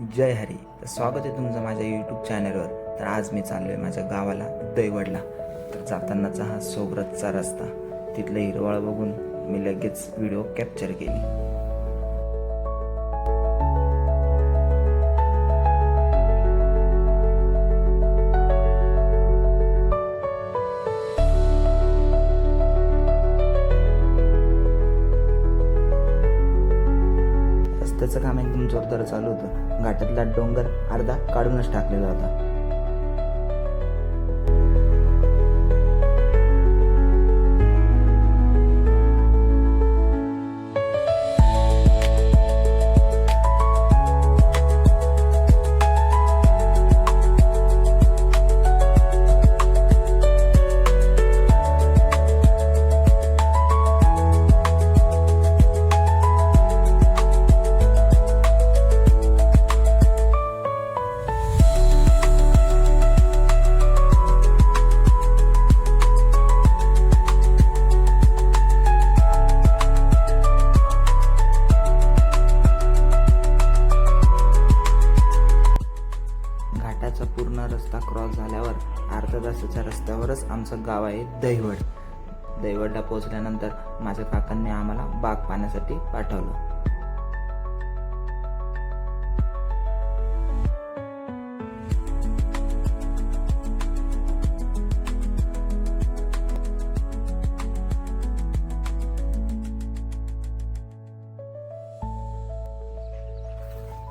जय हरी. तर स्वागत आहे तुमचं माझ्या यूट्यूब चॅनलवर. तर आज मी चाललो आहे माझ्या गावाला दैवडला. तर जातानाचा हा सोबतचा रस्ता, तिथलं हिरवळ बघून मी लगेच व्हिडिओ कॅप्चर केली. रस्त्याचं काम एकदम जोरदार चालू होतं. घाटातला डोंगर अर्धा काढूनच टाकलेला होता. घाटाचा पूर्ण रस्ता क्रॉस झाल्यावर अर्ध्या तासाच्या रस्त्यावरच आमचं गाव आहे दैवड. दैवडला पोहोचल्यानंतर माझ्या काकांनी आम्हाला बाग पाहण्यासाठी पाठवलं.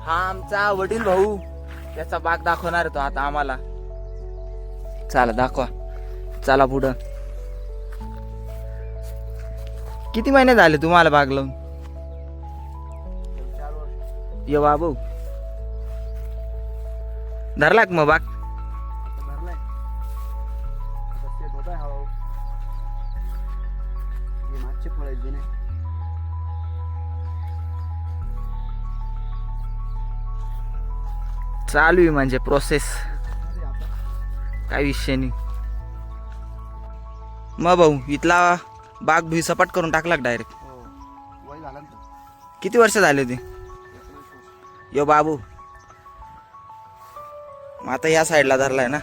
हा आमचा वडील भाऊ, त्याचा बाग दाखवणार तो आता आम्हाला. चला दाखवा, चला पुढं. किती महिने झाले तुम्हाला बाग लावून? ये बाबू, धरला का मग बाग? चालू आहे म्हणजे प्रोसेस, काय विषय नाही. मग भाऊ इथला बाग भुईसपाट करून टाकला डायरेक्ट? किती वर्ष झाले ते? यो बाबू, मग आता या साईडला धरलाय ना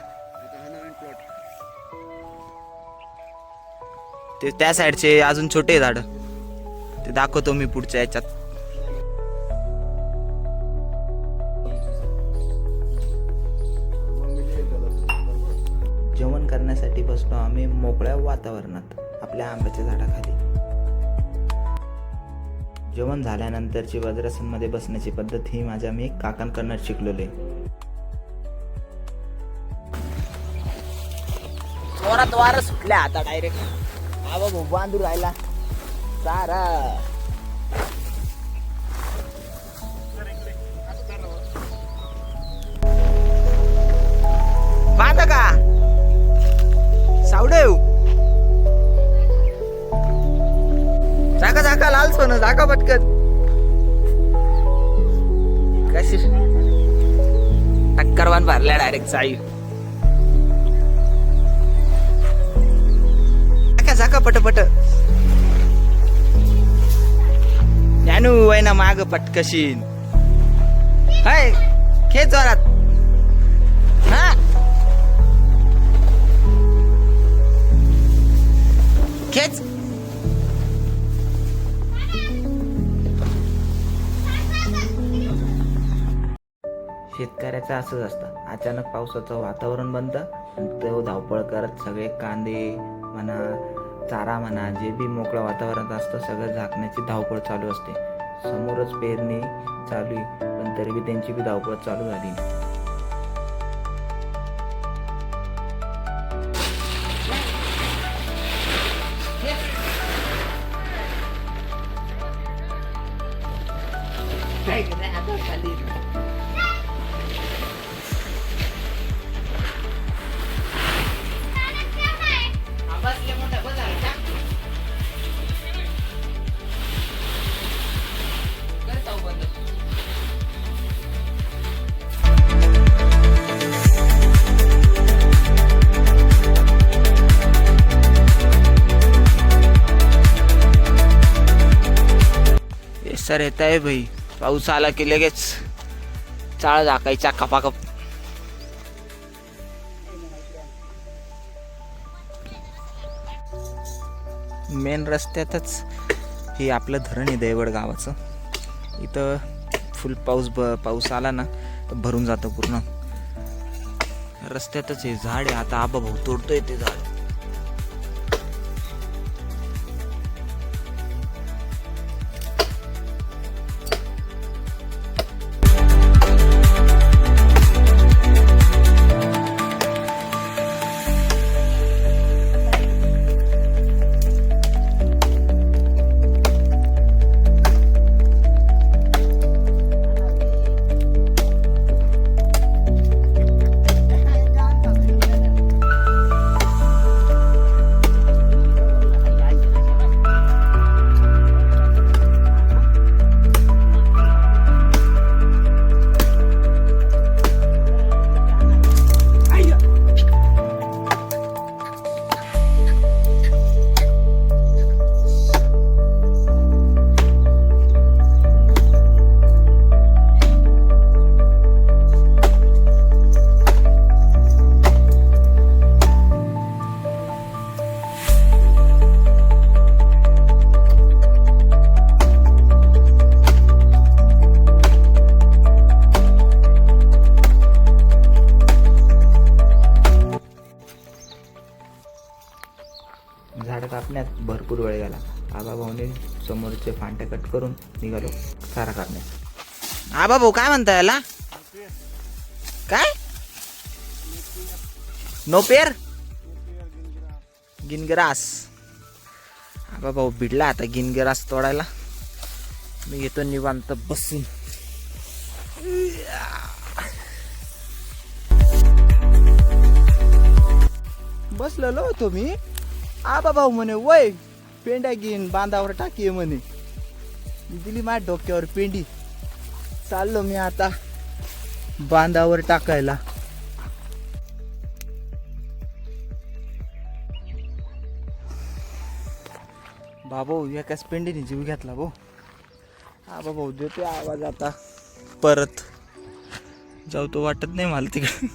ते, त्या साईडचे अजून छोटे झाड ते दाखवतो मी पुढच्या याच्यात. जेवण करण्यासाठी बसलो आम्ही मोकळ्या वातावरणात आपल्या आंब्याच्या झाडाखाली. जेवण झाल्यानंतरची वज्रासनमध्ये बसण्याची पद्धत ही माझ्या मी काकांकडून शिकलेलो आहे. जोरात वारं सुटल्या आता डायरेक्ट. बाबा भाऊ बांधू राहिला सारा. बांध का सावडेव? जागा जागा लाल सोनं, जागा पटकन. कशी टक्करवान भरल्या डायरेक्ट साई. जागा पटपट जानू वय ना माग पटकशीन. हाय खेच जोरात. हा खेच. शेतकऱ्याचं असंच असतं, अचानक पावसाचं वातावरण बनतं, तो धावपळ करत सगळे कांदे म्हणा, चारा म्हणा, जे बी मोकळं वातावरण असतं सगळं झाकण्याची धावपळ चालू असते. समोरच पेरणी चालू आहे, पण तरी बी त्यांची बी धावपळ चालू झाली. ऐसा रहता है भाई, पाऊस आला की लगेच चाळ झाकायच्या कपाकप. मेन रस्त्यातच हे आपलं धरण आहे दैवड गावाचं. इथं फुल पाऊस आला ना तर भरून जातं पूर्ण. रस्त्यातच हे झाड आहे. आता आबा भाऊ तोडतोय ते झाड. झाडं कापण्यात भरपूर वेळ गेला. आबा भाऊने समोरचे फांटे कट करून निघालो चारा कापण्यात. आबा भाऊ काय म्हणता याला? काय नोपेर गिनग्रास. आबा भाऊ भिडला आता गिनग्रास तोडायला. मी घेतो निवांत बसून. बसलेलो होतो मी. आबा भाऊ म्हणे वय पेंड्या घेईन बांधावर टाकी म्हणे. दिली माझ्या डोक्यावर पेंडी. चाललो मी आता बांधावर टाकायला. बाबू एकाच पेंडीने जीव घेतला भाऊ. आबा भाऊ देते आवाज आता परत जाऊ तो वाटत नाही मला तिकडे.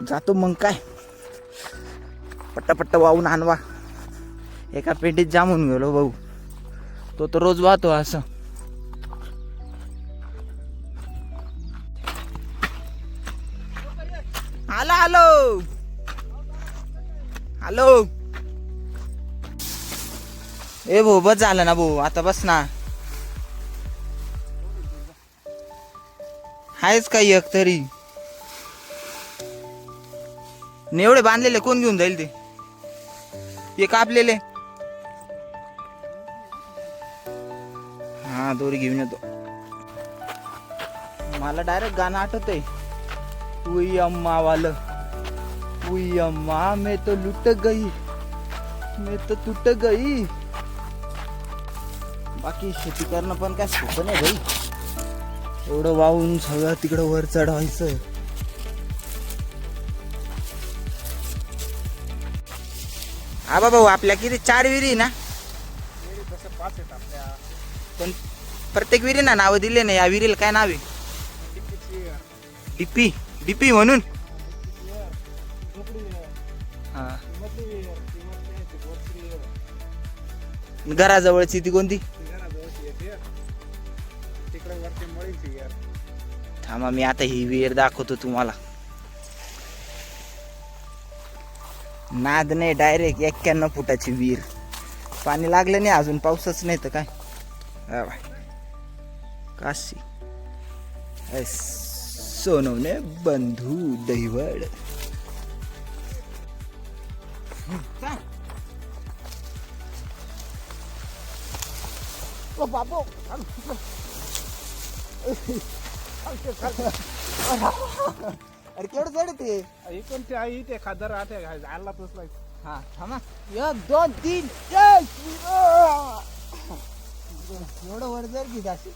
जातो मग काय पट्टा वाहून आणवा. एका पेंडीत जामून गेलो भाऊ. तो तर रोज वाहतो असं. आलो ए भाऊ बस झालं ना भाऊ. आता बस ना. आहेच काही एक तरी. एवढे बांधलेले कोण घेऊन जाईल ते? हे कापलेले हा दोरी घेऊन येतो. मला डायरेक्ट गाणं आठवतंय. उई अम्मा वालं उई अम्मा मैं तो लुट गई मैं तो टूट गई. बाकी शेती करणं पण काय सोपं नाही भाई. एवढं वाहून सगळं तिकडं वर चढवायचं. आबा भाऊ आपल्या किती 4 विहिरी ना? पण प्रत्येक विहिरीना नाव दिले नाही. या विहिरीला काय नाव आहे? डीपी. डीपी म्हणून घराजवळची ती कोणती? थांबा मी आता ही विहीर दाखवतो तुम्हाला. नाद नाही डायरेक्ट 91 फुटाची विहीर. पाणी लागलं नाही अजून. पाऊसच नाही तर काय. काशी सोनवणे बंधू दैवड. बाबू अरे केवढं जड ते. कोणते आई ते खादर आते झाला तसला. हा थांबा 1 2 3 एवढं वर जर की जाशी.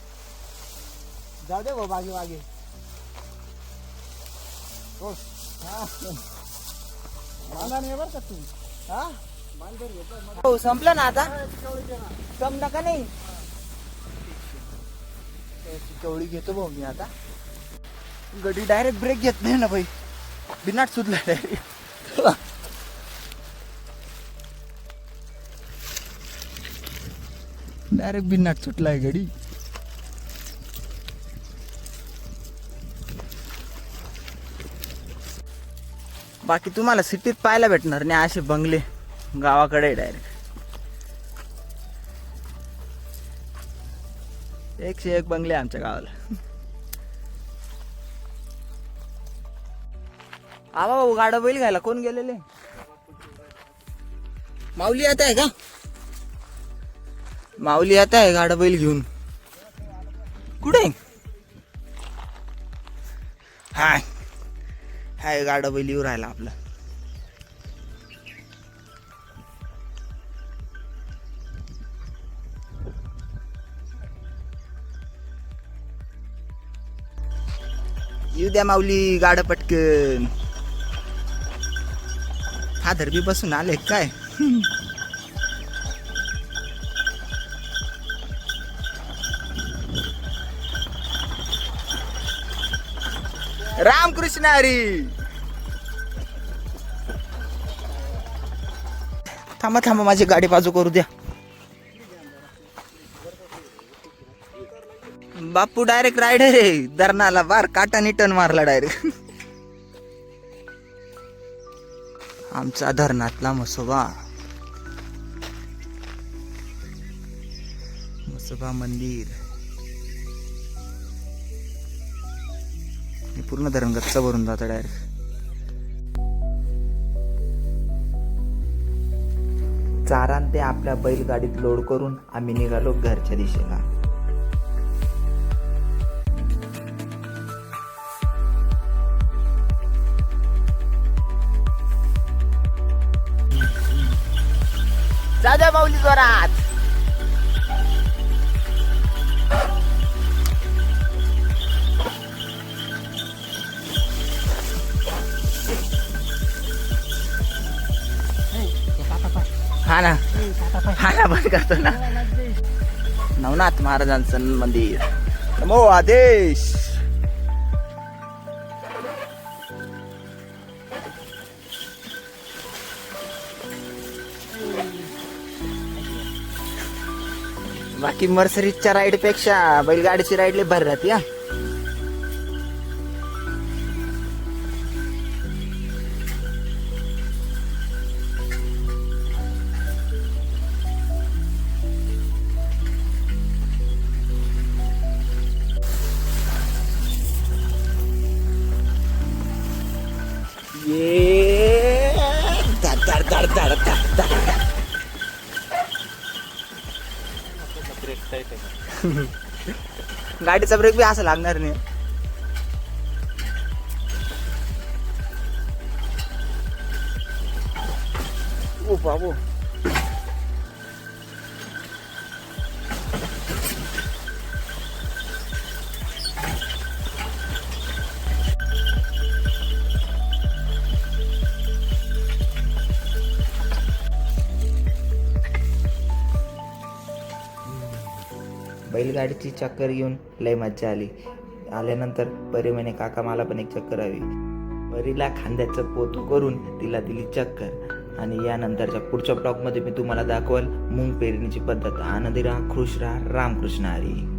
जाऊ दे भाऊ मागे. हो बांधा नाही बरं का तू. हा हो संपलं ना आता. संपलं का नाही? केवढी घेतो भाऊ मी आता. गडी डायरेक्ट ब्रेक घेत नाही ना भाई, बिनाट सुटला डायरेक्ट. डायरेक्ट बिनाट सुटलाय गडी. बाकी तुम्हाला सिटीत पाहायला भेटणार नाही असे बंगले, गावाकडे डायरेक्ट 101 बंगले आमच्या गावाला. आवा भाऊ, गाडा बैल घ्यायला कोण गेलेले? माऊली आता आहे का? माऊली आता आहे गाडा बैल घेऊन. कुठे? हाय हाय, गाडा बैल येऊ राहिला आपला. येऊ द्या माऊली, गाडा पटकन. फादर बी बसून आले काय? रामकृष्ण हरी. थांबा थांबा, माझी गाडी बाजू करू द्या. बापू डायरेक्ट रायडर आहे, धरणाला बार काटाने टन मारला डायरेक्ट. आमचा धरणातला म्हसोबा. म्हसोबा मंदिर. हे पूर्ण धरण गच्च भरून जातं डायरेक्ट. चारा ते आपल्या बैलगाडीत लोड करून आम्ही निघालो घरच्या दिशेला. दादा माऊली जोरात. हा ना, हा ना, बंद करतो ना. नवनाथ महाराजांचं मंदिर. नमो आदेश. बाकी मर्सरीजच्या राईड पेक्षा बैलगाडीची राईड लय भारी राहते. हा, ये धड धड धड धड धड धड. गाडीचा ब्रेक बी असं लागणार नाही. ओ बाबू, बैलगाडीची चक्कर घेऊन लय मज्जा आली. आल्यानंतर परी म्हणे काका मला पण एक चक्कर हवी. परीला खांद्याचं पोतं करून तिला दिली चक्कर. आणि यानंतरच्या पुढच्या ब्लॉगमध्ये मी तुम्हाला दाखवाल मुंग पेरणीची पद्धत. आनंदी राहा, खुश राहा. रामकृष्ण हरी.